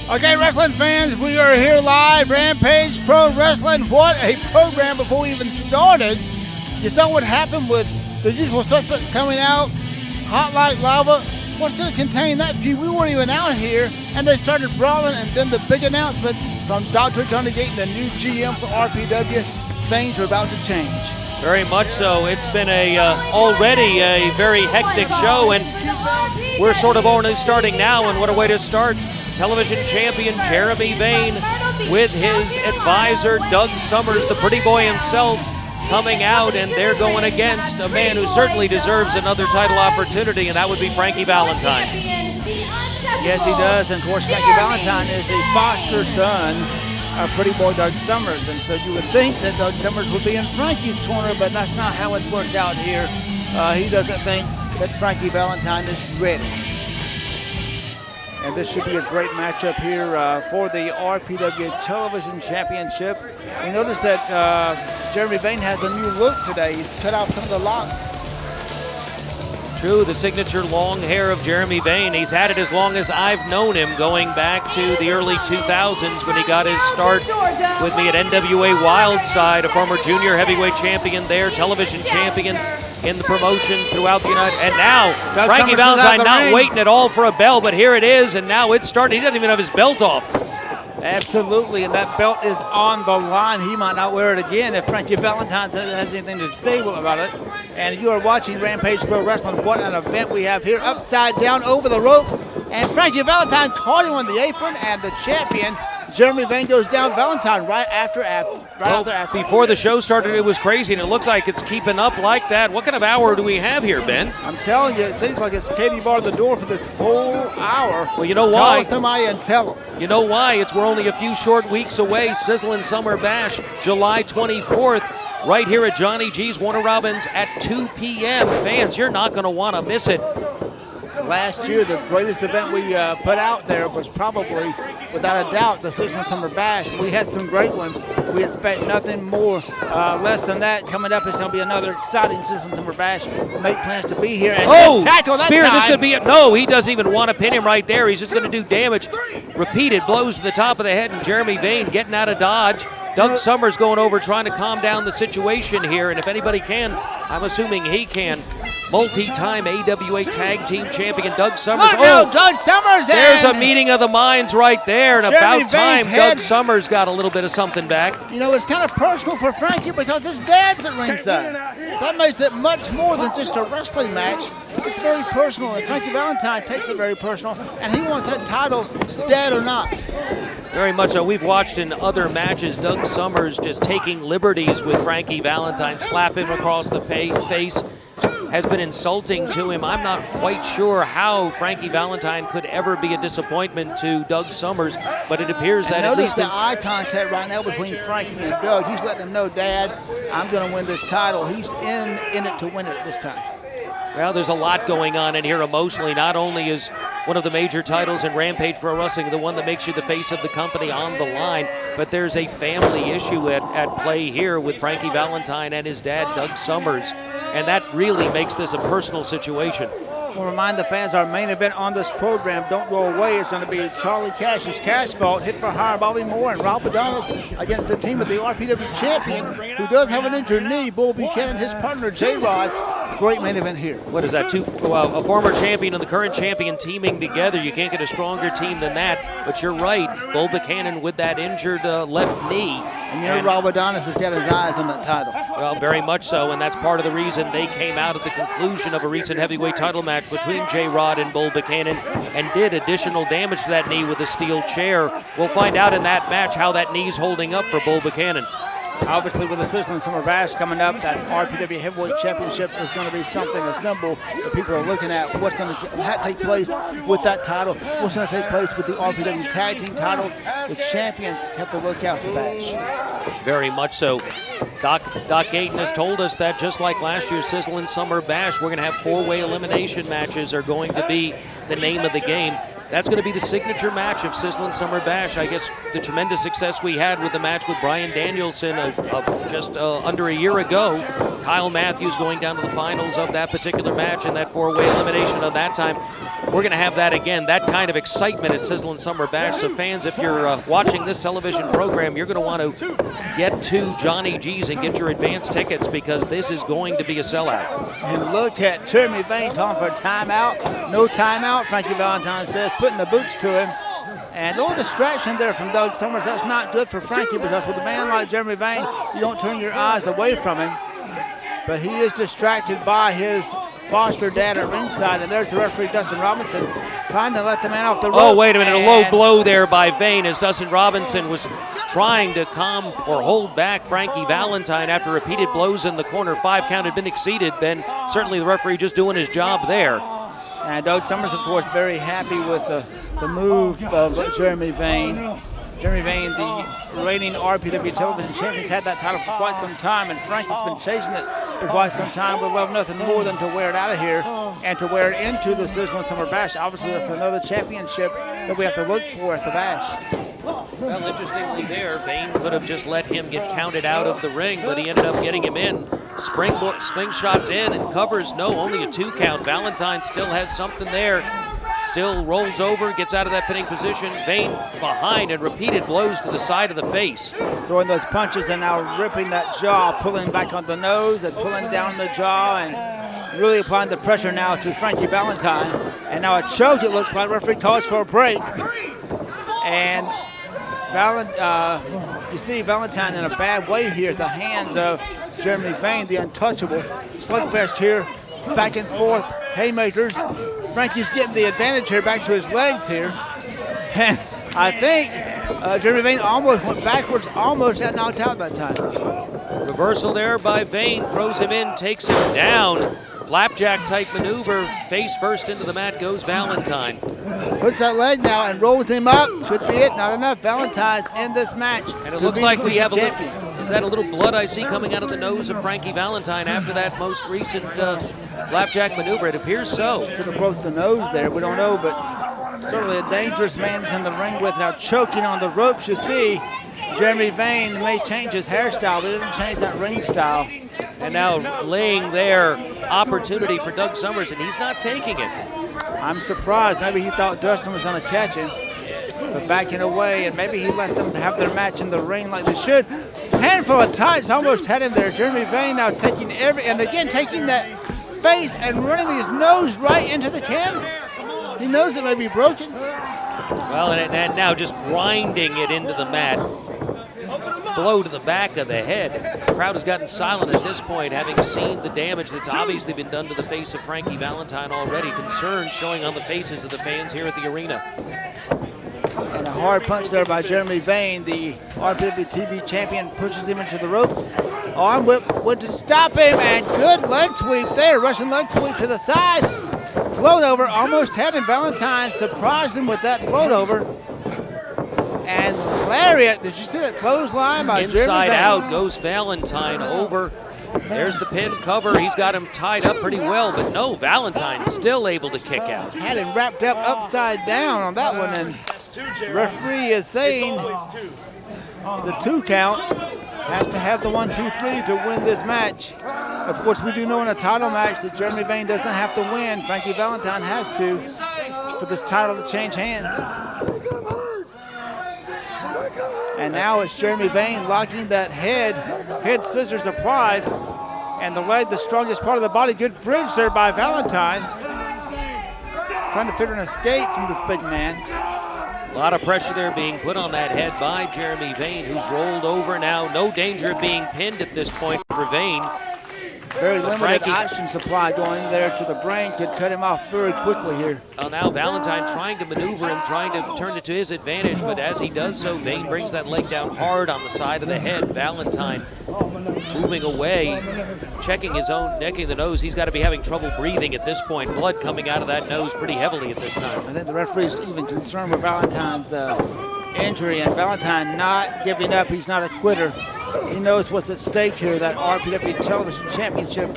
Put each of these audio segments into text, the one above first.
Okay, wrestling fans, we are here live, Rampage Pro Wrestling. What a program before we even started. You saw what happened with the usual suspects coming out, hot like lava. What's going to contain that feud? We weren't even out here, and they started brawling, and then the big announcement from Dr. Tony Gayton, the new GM for RPW, things are about to change. Very much so. It's been already a very hectic show, and we're sort of only starting now, and what a way to start. Television champion Jeremy Vane with his advisor Doug Sommers, the pretty boy himself, coming out, and they're going against a man who certainly deserves another title opportunity, and that would be Frankie Valentine. Yes, he does, and of course Frankie Valentine is the foster son of pretty boy Doug Sommers, and so you would think that Doug Sommers would be in Frankie's corner, but that's not how it's worked out here. He doesn't think that Frankie Valentine is ready. And this should be a great matchup here for the RPW Television Championship. We noticed that Jeremy Vane has a new look today. He's cut off some of the locks. True, the signature long hair of Jeremy Vane. He's had it as long as I've known him, going back to the early 2000s when he got his start with me at NWA Wildside, a former junior heavyweight champion there, television champion in the promotion throughout the United. And now, Frankie Valentine not waiting at all for a bell, but here it is, and now it's starting. He doesn't even have his belt off. Absolutely, and that belt is on the line. He might not wear it again if Frankie Valentine has anything to say about it. And you are watching Rampage Pro Wrestling. What an event we have here. Upside down over the ropes, and Frankie Valentine caught him on the apron, and the champion, Jeremy Vane, goes down Valentine right after. Before the show started, it was crazy, and it looks like it's keeping up like that. What kind of hour do we have here, Ben? I'm telling you, it seems like it's Katie barred the door for this whole hour. Well, you know why? Call somebody and tell them. You know why? We're only a few short weeks away. Sizzling Summer Bash, July 24th, right here at Johnny G's Warner Robins at 2 p.m. Fans, you're not going to want to miss it. Last year, the greatest event we put out there was probably, without a doubt, the Sizzling Summer Bash. We had some great ones. We expect nothing more, less than that. Coming up is going to be another exciting Sizzling Summer Bash. Make plans to be here. And Spear, this could be it. No, he doesn't even want to pin him right there. He's just going to do damage. Repeated blows to the top of the head, and Jeremy Vane getting out of dodge. Doug Sommers going over, trying to calm down the situation here, and if anybody can, I'm assuming he can. Multi-time AWA Tag Team Champion Doug Sommers. Doug Sommers! There's a meeting of the minds right there, and Jeremy about time Vane's Doug Sommers got a little bit of something back. You know, it's kind of personal for Frankie because his dad's at ringside. That makes it much more than just a wrestling match. It's very personal, and Frankie Valentine takes it very personal, and he wants that title, dad or not. Very much so. We've watched in other matches Doug Sommers just taking liberties with Frankie Valentine, slapping him across the face. Has been insulting to him. I'm not quite sure how Frankie Valentine could ever be a disappointment to Doug Sommers, but it appears that at least the eye contact right now between Frankie and Doug. He's letting him know, Dad, I'm going to win this title. He's in it to win it this time. Well, there's a lot going on in here emotionally. Not only is one of the major titles in Rampage Pro Wrestling the one that makes you the face of the company on the line, but there's a family issue at play here with Frankie Valentine and his dad, Doug Sommers, and that really makes this a personal situation. We'll remind the fans our main event on this program, don't go away, is going to be Charlie Cash's Cash Vault, Hit for Hire, Bobby Moore, and Rob Adonis against the team of the RPW champion, who does have an injured knee, Bull Buchanan, his partner, J-Rod. Great main event here. What is that? A former champion and the current champion teaming together. You can't get a stronger team than that. But you're right. Bull Buchanan with that injured left knee. And you know Rob Adonis has got his eyes on that title. Well, very much so, and that's part of the reason they came out at the conclusion of a recent heavyweight title match between J-Rod and Bull Buchanan and did additional damage to that knee with a steel chair. We'll find out in that match how that knee's holding up for Bull Buchanan. Obviously, with the Sizzling Summer Bash coming up, that RPW Heavyweight Championship is going to be something, a symbol that people are looking at. What's going to take place with that title? What's going to take place with the RPW Tag Team titles? The champions have to look out for Bash. Very much so. Doc Gayton has told us that just like last year's Sizzling Summer Bash, we're going to have four-way elimination matches are going to be the name of the game. That's going to be the signature match of Sizzlin' Summer Bash. I guess the tremendous success we had with the match with Brian Danielson of just under a year ago. Kyle Matthews going down to the finals of that particular match and that 4-way elimination of that time. We're going to have that again, that kind of excitement at Sizzlin' Summer Bash. So fans, if you're watching this television program, you're going to want to get to Johnny G's and get your advance tickets because this is going to be a sellout. And look at Jeremy Vane calling for a timeout. No timeout, Frankie Valentine says, putting the boots to him. And a little distraction there from Doug Sommers. That's not good for Frankie because with a man like Jeremy Vane, you don't turn your eyes away from him. But he is distracted by his foster dad at ringside, and there's the referee, Dustin Robinson, trying to let the man off the rope. Oh, wait a minute, a low blow there by Vane as Dustin Robinson was trying to calm or hold back Frankie Valentine after repeated blows in the corner. 5 count had been exceeded. Then certainly the referee just doing his job there. And Doug Sommers, of course, very happy with the move of Jeremy Vane. Jeremy Vane, the reigning RPW television champion, had that title for quite some time, and Frankie's been chasing it for quite some time. Would love nothing more than to wear it out of here and to wear it into the Sizzlin' Summer Bash. Obviously, that's another championship that we have to look for at the Bash. Well, interestingly there, Vane could have just let him get counted out of the ring, but he ended up getting him in. Spring shots in and covers. No, only a 2 count. Valentine still has something there. Still rolls over, gets out of that pinning position. Vane behind and repeated blows to the side of the face. Throwing those punches and now ripping that jaw, pulling back on the nose and pulling down the jaw and really applying the pressure now to Frankie Valentine. And now a choke, it looks like. Referee calls for a break. And you see Valentine in a bad way here at the hands of Jeremy Vane, the untouchable. Slugfest here, back and forth, haymakers. Frankie's getting the advantage here, back to his legs here. And I think Jeremy Vane almost went backwards, almost got knocked out that time. Reversal there by Vane, throws him in, takes him down. Flapjack type maneuver, face first into the mat goes Valentine. Puts that leg now and rolls him up. Could be it, not enough. Valentine's in this match. And it looks like we have a little, is that a little blood I see coming out of the nose of Frankie Valentine after that most recent flapjack maneuver? It appears so. Could have broke the nose there, we don't know, but certainly a dangerous man is in the ring with now choking on the ropes. You see, Jeremy Vane may change his hairstyle, but he didn't change that ring style. And now laying there opportunity for Doug Sommers, and he's not taking it. I'm surprised. Maybe he thought Dustin was going to catch him, but backing away, and maybe he let them have their match in the ring like they should. Handful of tights almost had him there. Jeremy Vane now taking taking that face and running his nose right into the canvas. He knows it may be broken. Well, and now just grinding it into the mat. Blow to the back of the head. The crowd has gotten silent at this point, having seen the damage that's obviously been done to the face of Frankie Valentine already. Concern showing on the faces of the fans here at the arena. And a hard punch there by Jeremy Vane, the RPW TV champion, pushes him into the ropes. Arm whip went to stop him, and good leg sweep there. Russian leg sweep to the side. Float over, almost had him. Valentine surprised him with that float over. And lariat, did you see that clothesline by Jeremy Vane? Inside out goes Valentine over. There's the pin cover. He's got him tied up pretty well, but no, Valentine still able to kick out. Had him wrapped up upside down on that one, and the referee is saying the 2 count. Has to have the 1, 2, 3 to win this match. Of course, we do know in a title match that Jeremy Vane doesn't have to win. Frankie Valentine has to for this title to change hands. And now it's Jeremy Vane locking that head scissors of pride. And the leg, the strongest part of the body. Good bridge there by Valentine. Trying to figure an escape from this big man. A lot of pressure there being put on that head by Jeremy Vane, who's rolled over now. No danger of being pinned at this point for Vane. Very limited oxygen supply going there to the brain. Could cut him off very quickly here. Well, now Valentine trying to maneuver him, trying to turn it to his advantage, but as he does so, Vane brings that leg down hard on the side of the head. Valentine moving away, checking his own neck in the nose. He's got to be having trouble breathing at this point. Blood coming out of that nose pretty heavily at this time. I think the referee's even concerned with Valentine's injury, and Valentine not giving up. He's not a quitter. He knows what's at stake here, that RPW Television Championship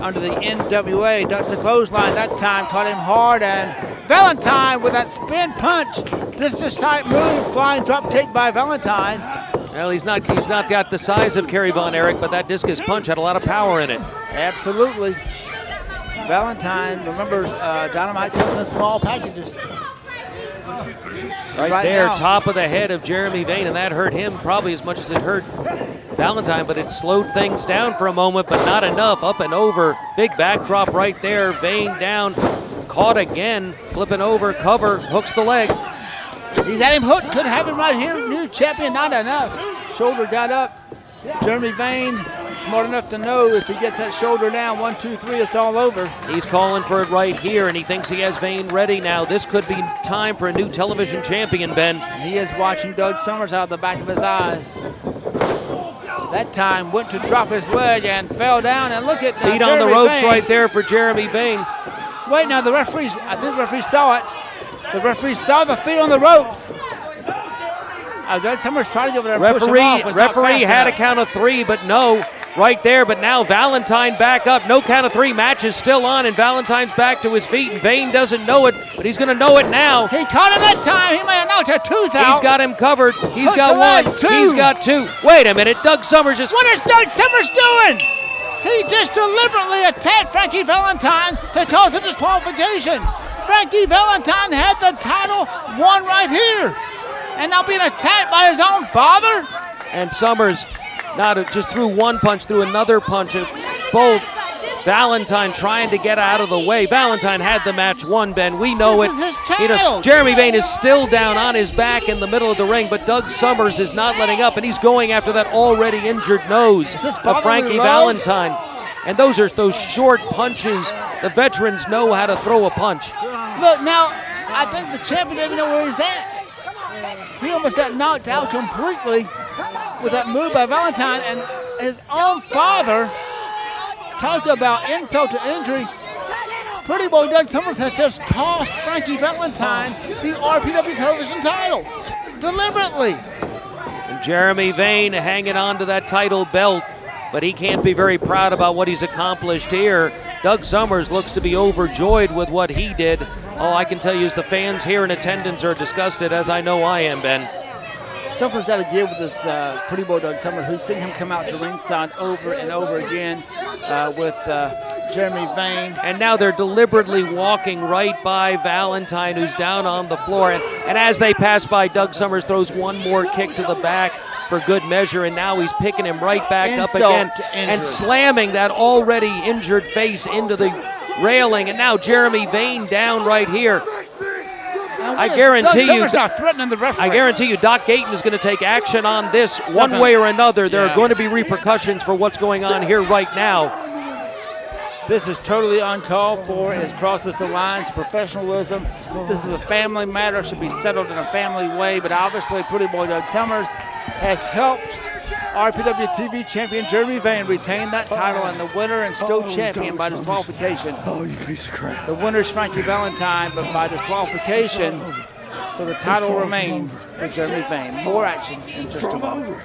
under the NWA. Ducks a clothesline that time, caught him hard, and Valentine with that spin punch. Discus type move, flying drop kick by Valentine. Well, he's not got the size of Kerry Von Erich, but that discus punch had a lot of power in it. Absolutely. Valentine remembers Dynamite comes in small packages. Right there, now, top of the head of Jeremy Vane, and that hurt him probably as much as it hurt Valentine, but it slowed things down for a moment, but not enough. Up and over, big backdrop right there. Vane down, caught again, flipping over, cover, hooks the leg. He's had him hooked, couldn't have him right here. New champion, not enough. Shoulder got up. Jeremy Vane, smart enough to know if he gets that shoulder down, 1, 2, 3, it's all over. He's calling for it right here, and he thinks he has Vane ready now. This could be time for a new television champion, Ben. He is watching Doug Sommers out of the back of his eyes. That time went to drop his leg and fell down, and look at feet on the ropes right there for Jeremy Vane. Wait, now the referees, I think the referee saw it. The referee saw the feet on the ropes. Doug Sommers tried to give it a push him off. Referee had a count of 3, but no, right there. But now Valentine back up. No count of 3. Match is still on, and Valentine's back to his feet, and Vane doesn't know it, but he's going to know it now. He caught him that time. He may have knocked a tooth out. He's got him covered. He's got one. Two. He's got 2. Wait a minute. Doug Sommers just... What is Doug Sommers doing? He just deliberately attacked Frankie Valentine to cause a disqualification. Frankie Valentine had the title won right here. And now being attacked by his own father? And Sommers just threw one punch, threw another punch. Both Valentine trying to get out of the way. Valentine had the match won, Ben. We know this it. Is his child. Jeremy Vane is still down on his back in the middle of the ring, but Doug Sommers is not letting up, and he's going after that already injured nose of Frankie Valentine. And those short punches. The veterans know how to throw a punch. Look, now, I think the champion doesn't even know where he's at. He almost got knocked out completely with that move by Valentine, and his own father talked about insult to injury. Pretty boy Doug Sommers has just cost Frankie Valentine the RPW television title deliberately. And Jeremy Vane hanging on to that title belt, but he can't be very proud about what he's accomplished here. Doug Sommers looks to be overjoyed with what he did. All I can tell you is the fans here in attendance are disgusted, as I know I am, Ben. Something's got to give with this pretty boy Doug Sommers. We've seen him come out to ringside over and over again with Jeremy Vane. And now they're deliberately walking right by Valentine, who's down on the floor. And as they pass by, Doug Sommers throws one more kick to the back for good measure, and now he's picking him right back up again and slamming that already injured face into the railing. And now Jeremy Vane down right here. I guarantee you Doc Gayton is going to take action on this one way or another. There are going to be repercussions for what's going on here right now. This is totally uncalled for. It crosses the lines of professionalism. This is a family matter. It should be settled in a family way. But obviously, pretty boy Doug Sommers has helped RPW TV champion Jeremy Vane retain that title, and the winner and still champion by disqualification. Oh, you piece of crap. The winner is Frankie Valentine, but by disqualification, so the title remains with Jeremy Vane. More action in just a moment.